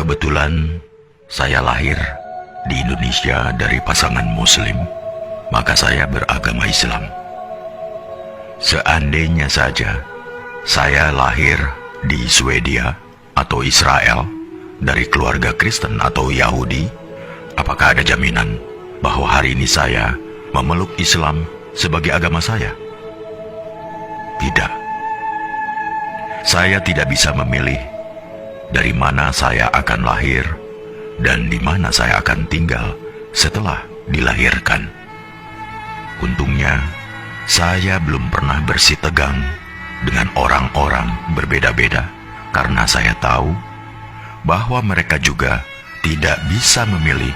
Kebetulan saya lahir di Indonesia dari pasangan Muslim, maka saya beragama Islam. Seandainya saja saya lahir di Swedia atau Israel dari keluarga Kristen atau Yahudi, apakah ada jaminan bahwa hari ini saya memeluk Islam sebagai agama saya? Tidak. Saya tidak bisa memilih dari mana saya akan lahir dan di mana saya akan tinggal setelah dilahirkan. Untungnya, saya belum pernah bersitegang dengan orang-orang berbeda-beda karena saya tahu bahwa mereka juga tidak bisa memilih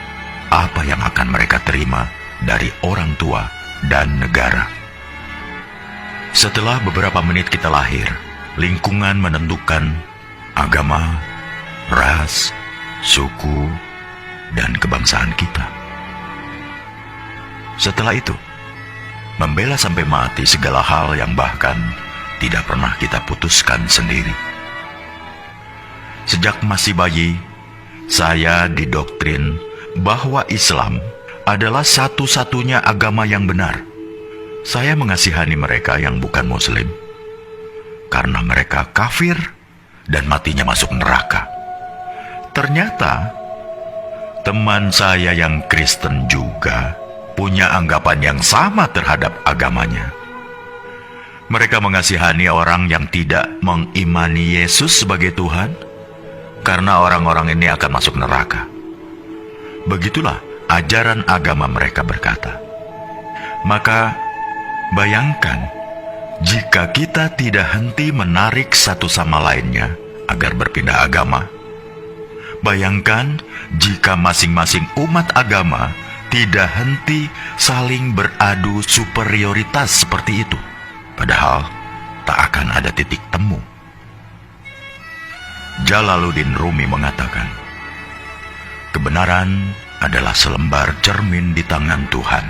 apa yang akan mereka terima dari orang tua dan negara. Setelah beberapa menit kita lahir, lingkungan menentukan agama, ras, suku, dan kebangsaan kita. Setelah itu, membela sampai mati segala hal yang bahkan tidak pernah kita putuskan sendiri. Sejak masih bayi, saya didoktrin bahwa Islam adalah satu-satunya agama yang benar. Saya mengasihani mereka yang bukan Muslim, karena mereka kafir dan matinya masuk neraka. Ternyata, teman saya yang Kristen juga punya anggapan yang sama terhadap agamanya. Mereka mengasihani orang yang tidak mengimani Yesus sebagai Tuhan, karena orang-orang ini akan masuk neraka. Begitulah ajaran agama mereka berkata. Maka, bayangkan jika kita tidak henti menarik satu sama lainnya agar berpindah agama. Bayangkan jika masing-masing umat agama tidak henti saling beradu superioritas seperti itu. Padahal tak akan ada titik temu. Jalaluddin Rumi mengatakan, kebenaran adalah selembar cermin di tangan Tuhan,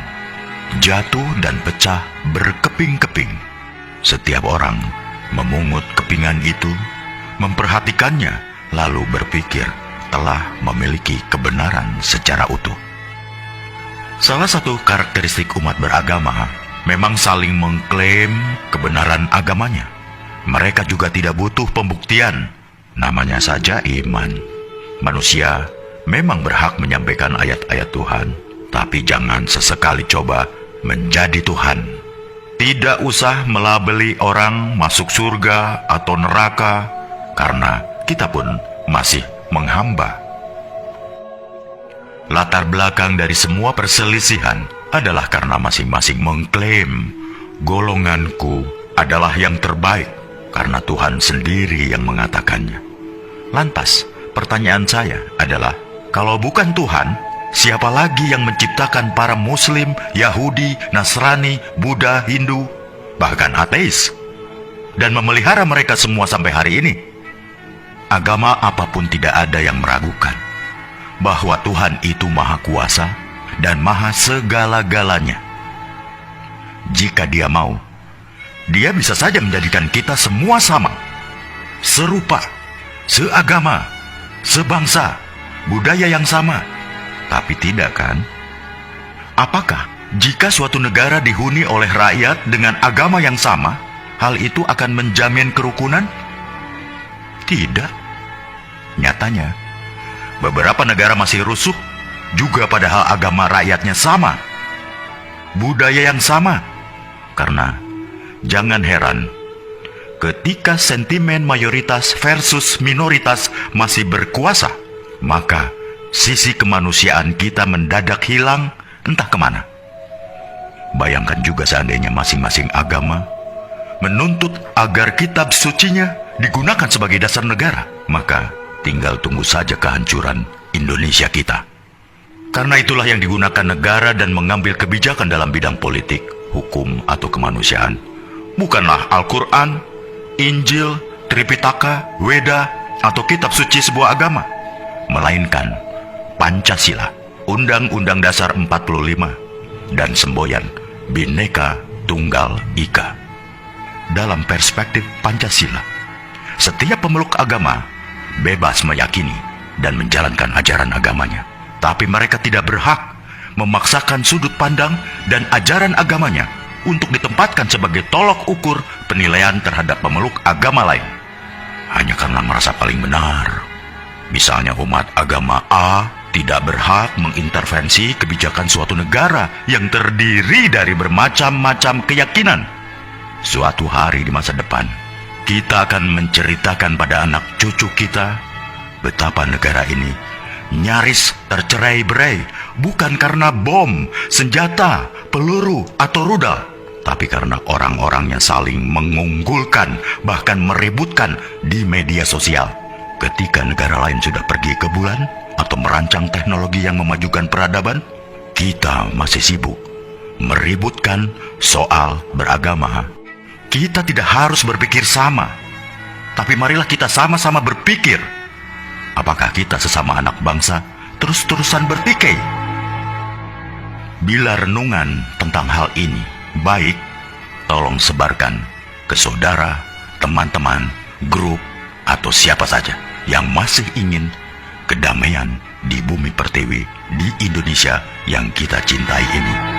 jatuh dan pecah berkeping-keping. Setiap orang memungut kepingan itu, memperhatikannya, lalu berpikir telah memiliki kebenaran secara utuh. Salah satu karakteristik umat beragama memang saling mengklaim kebenaran agamanya. Mereka juga tidak butuh pembuktian, namanya saja iman. Manusia memang berhak menyampaikan ayat-ayat Tuhan, tapi jangan sesekali coba menjadi Tuhan. Tidak usah melabeli orang masuk surga atau neraka, karena kita pun masih menghamba. Latar belakang dari semua perselisihan adalah karena masing-masing mengklaim golonganku adalah yang terbaik, karena Tuhan sendiri yang mengatakannya. Lantas, pertanyaan saya adalah, kalau bukan Tuhan, siapa lagi yang menciptakan para Muslim, Yahudi, Nasrani, Buddha, Hindu, bahkan ateis, dan memelihara mereka semua sampai hari ini? Agama apapun tidak ada yang meragukan bahwa Tuhan itu Maha Kuasa dan Maha Segala-galanya. Jika Dia mau, Dia bisa saja menjadikan kita semua sama, serupa, seagama, sebangsa, budaya yang sama. Tapi tidak kan? Apakah jika suatu negara dihuni oleh rakyat dengan agama yang sama, hal itu akan menjamin kerukunan? Tidak. Nyatanya, beberapa negara masih rusuh, juga padahal agama rakyatnya sama, budaya yang sama. Karena jangan heran, ketika sentimen mayoritas versus minoritas masih berkuasa, maka sisi kemanusiaan kita mendadak hilang entah kemana. Bayangkan juga seandainya masing-masing agama menuntut agar kitab sucinya digunakan sebagai dasar negara, maka tinggal tunggu saja kehancuran Indonesia kita. Karena itulah yang digunakan negara dan mengambil kebijakan dalam bidang politik, hukum, atau kemanusiaan bukanlah Al-Quran, Injil, Tripitaka, Weda, atau kitab suci sebuah agama, melainkan Pancasila, Undang-Undang Dasar 45, dan semboyan Bhinneka Tunggal Ika. Dalam perspektif Pancasila, setiap pemeluk agama bebas meyakini dan menjalankan ajaran agamanya. Tapi mereka tidak berhak memaksakan sudut pandang dan ajaran agamanya untuk ditempatkan sebagai tolok ukur penilaian terhadap pemeluk agama lain. Hanya karena merasa paling benar. Misalnya umat agama A tidak berhak mengintervensi kebijakan suatu negara yang terdiri dari bermacam-macam keyakinan. Suatu hari di masa depan, kita akan menceritakan pada anak cucu kita betapa negara ini nyaris tercerai-berai bukan karena bom, senjata, peluru, atau rudal, tapi karena orang-orangnya saling mengunggulkan, bahkan meributkan di media sosial. Ketika negara lain sudah pergi ke bulan atau merancang teknologi yang memajukan peradaban, kita masih sibuk meributkan soal beragama. Kita tidak harus berpikir sama, tapi marilah kita sama-sama berpikir. Apakah kita sesama anak bangsa terus-terusan bertikai? Bila renungan tentang hal ini baik, tolong sebarkan ke saudara, teman-teman, grup, atau siapa saja yang masih ingin kedamaian di bumi pertiwi di Indonesia yang kita cintai ini.